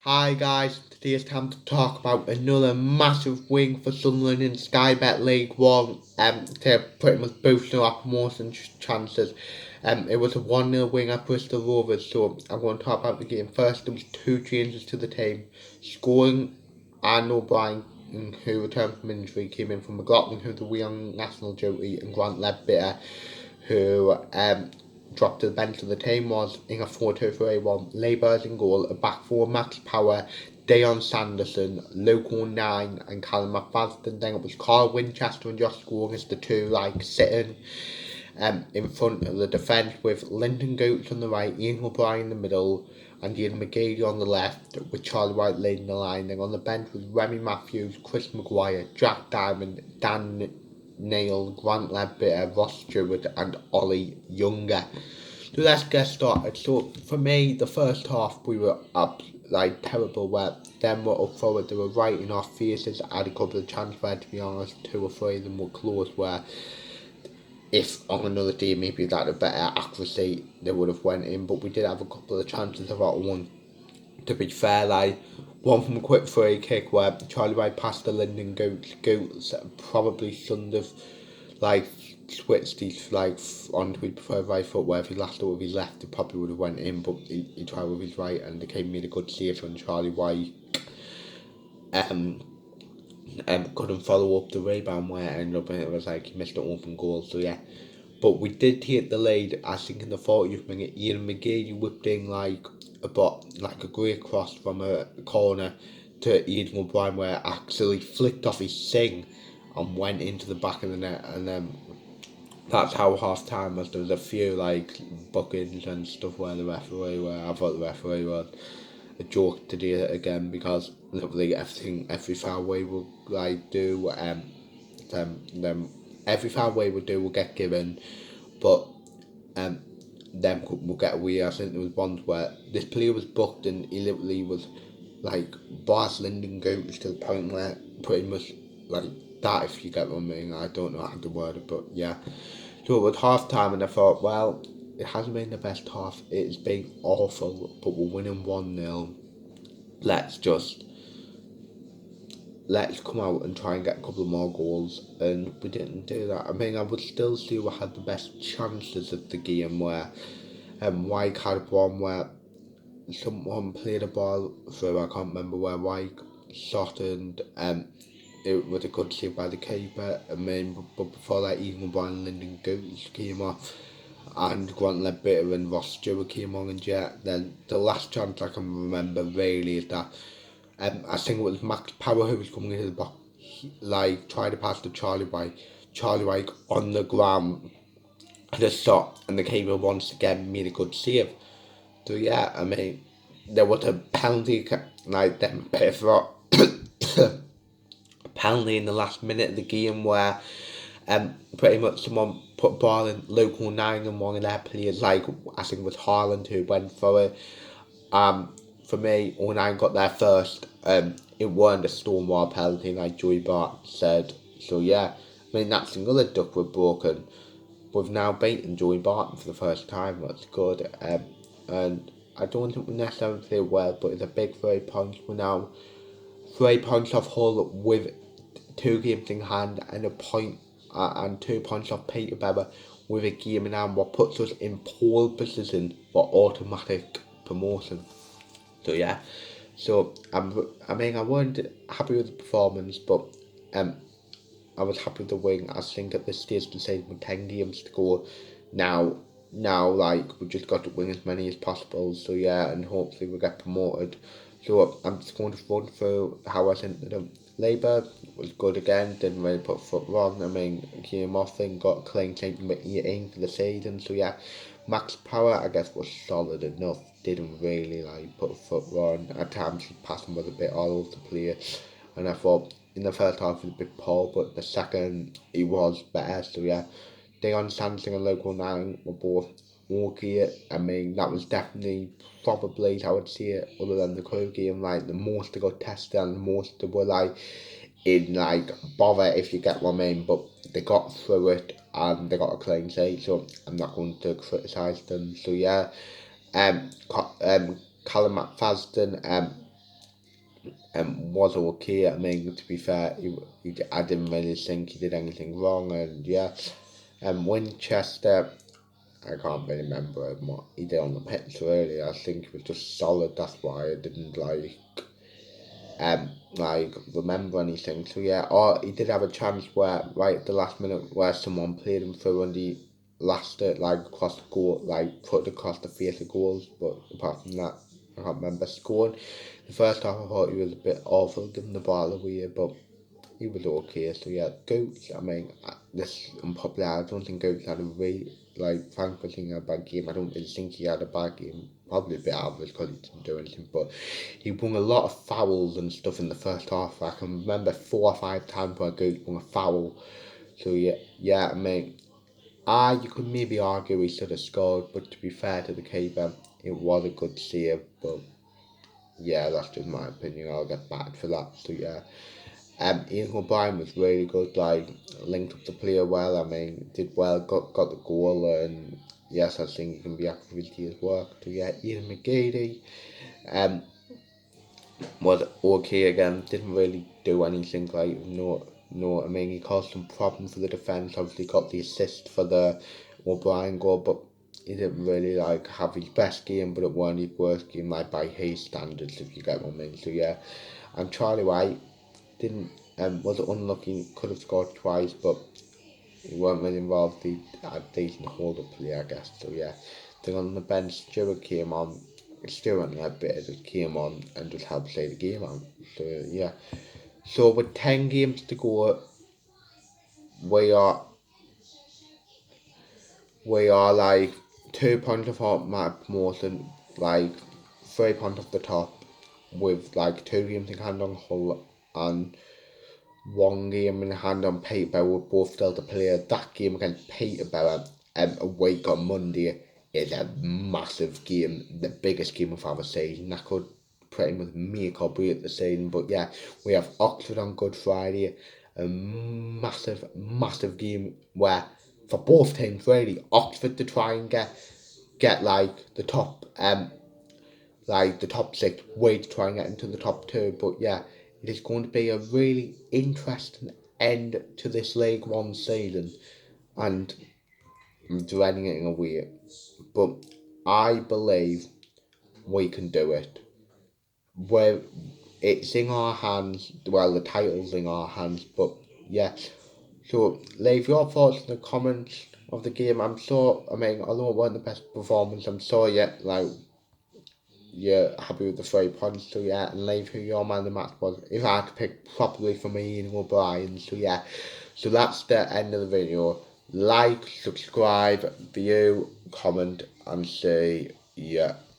Hi guys, today it's time to talk about another massive win for Sunderland in Sky Bet League 1 to pretty much boost our promotion chances. It was a 1-0 win at Bristol Rovers, so I'm going to talk about the game. First, there was two changes to the team. Scoring and O'Brien, who returned from injury, came in from McLaughlin, who the on national duty, and Grant Ledbetter, who dropped to the bench of the team. Was in a 4-2-3-1. Labour's in goal, a back four, Max Power, Deon Sanderson, Local 9 and Callum McFadden. Then it was Carl Winchester and Josh Scoring as the two sitting in front of the defence, with Lyndon Goetz on the right, Ian O'Brien in the middle, and Ian McGeady on the left, with Charlie White leading the line. Then on the bench was Remy Matthews, Chris Maguire, Jack Diamond, Dan Neil, Grant Ledbetter, Ross Stewart, and Ollie Younger. So let's get started. So for me, the first half we were up terrible. Where them were up forward, they were right in our faces. I had a couple of chances where, to be honest, 2 or 3 of them were close. Where if on another day maybe that a better accuracy, they would have went in. But we did have a couple of chances. About one, to be fair, one from a quick free kick where Charlie White passed the Lyndon Goetz probably shouldn't have switched his onto his preferred right foot, where if he lashed it with his left it probably would have went in, but he tried with his right, and the game made a good save on Charlie White. Couldn't follow up the rebound, where it ended up and it was he missed an open goal. So yeah, but we did take the lead. I think in the 40th minute, Ian McGeady whipped in a great cross from a corner to Ian O'Brien, where it actually flicked off his sing and went into the back of the net. And that's how half time was. There was a few bookings and stuff where I thought the referee was a joke to do it again, because literally every foul we will do every foul we would do will get given, but them will get away. I think there was ones where this player was booked and he literally was Bas Lyndon Goetz, to the point where pretty much that, if you get what I mean. I don't know how to word it, but yeah. So it was half time, and I thought, well, it hasn't been the best half. It's been awful, but we're winning 1-0. Let's come out and try and get a couple of more goals, and we didn't do that. I mean, I would still say we had the best chances of the game, where Wyke had one where someone played a ball through. I can't remember where Wyke shot, and it was a good save by the keeper. I mean, but before that, even Brian Lyndon Goetz came off, and Grant Ledbetter and Ross Stewart came on, and yeah, then the last chance I can remember really is that I think it was Max Power who was coming into the box, tried to pass to Charlie White. Charlie White on the ground, the shot, and the keeper once again made a good save. So yeah, I mean, there was a penalty, them bit for penalty in the last minute of the game, where pretty much someone put a ball in Local 9, and one of their players, I think it was Haaland, who went for it. For me, when I got there first, it weren't a Stonewall penalty like Joey Bart said. So yeah, I mean, that's another duck we've broken. We've now beaten Joey Barton for the first time. That's good. And I don't think we necessarily play well, but it's a big 3 points. We're now 3 points off Hull with 2 games in hand, and a point and 2 points off Peterborough with a game in hand, what puts us in pole position for automatic promotion. So yeah, I mean, I wasn't happy with the performance, but I was happy with the win. I think at this stage, the same with 10 games to go, now we just got to win as many as possible. So yeah, and hopefully we'll get promoted. So I'm just going to run through how I think the Labour was good again. Didn't really put foot wrong. I mean, came off and got a clean sheet with 18 for the season. So yeah, Max Power, I guess, was solid enough. Didn't really put a foot wrong. At times his passing was a bit all over the place, and I thought in the first half he was a bit poor, but the second he was better. So yeah, Deon Sanderson and Local 9 were both okay. I mean, that was definitely probably how I would see it, other than the Crew game, the most they got tested and the most they were in bother, if you get what I mean. But they got through it and they got a clean sheet, so I'm not going to criticise them. So yeah, Callum McFadden, was okay. I mean, to be fair, I didn't really think he did anything wrong, and yeah, Winchester, I can't really remember what he did on the pitch really. I think it was just solid. That's why I didn't remember anything. So yeah, or he did have a chance where right at the last minute where someone played him through and he lashed it across the goal, put it across the face of goals. But apart from that, I can't remember scoring. The first half I thought he was a bit awful giving the ball away, but he was okay. So yeah, Goats. I mean, this unpopular. I don't think Goats had a really Frank was thinking a bad game. I don't really think he had a bad game. Probably a bit average because he didn't do anything, but he won a lot of fouls and stuff in the first half. I can remember 4 or 5 times where Goats won a foul. So yeah. I mean, you could maybe argue he should have scored, but to be fair to the keeper, it was a good save. But yeah, that's just my opinion. I'll get back for that. So yeah. Ian O'Brien was really good, linked up the player well. I mean, did well, got the goal, and yes, I think he can be happy with his work. So yeah, Ian McGeady um, was okay again, didn't really do anything, no, I mean, he caused some problems for the defence, obviously got the assist for the O'Brien goal, but he didn't really have his best game, but it wasn't his worst game, by his standards, if you get what I mean. So yeah, and Charlie White didn't was unlucky, could have scored twice, but he weren't really involved. He had a decent hold up play, I guess. So yeah, then on the bench, Stewart came on. Stewart and that bit just came on and just helped play the game out. So yeah, so with 10 games to go, we are like 2 points off my promotion, 3 points off the top, with 2 games in hand on Hull and 1 game in hand on Peterborough. We're both still to play. That game against Peterborough a week on Monday is a massive game, the biggest game of our season. That could pretty much make or break the season. But yeah, we have Oxford on Good Friday, a massive game where for both teams really, Oxford to try and get the top the top six, way to try and get into the top two. But yeah, it is going to be a really interesting end to this League One season, and I'm dreading it in a way. But I believe we can do it. Where it's in our hands. Well, the title's in our hands. But yeah. So leave your thoughts in the comments of the game. I mean, although it wasn't the best performance, I'm sorry yet you're happy with the 3 points. So yeah, and leave who your man of the match was. If I had to pick properly for me, Ian O'Brien. So yeah, so that's the end of the video. Like, subscribe, view, comment, and say yeah.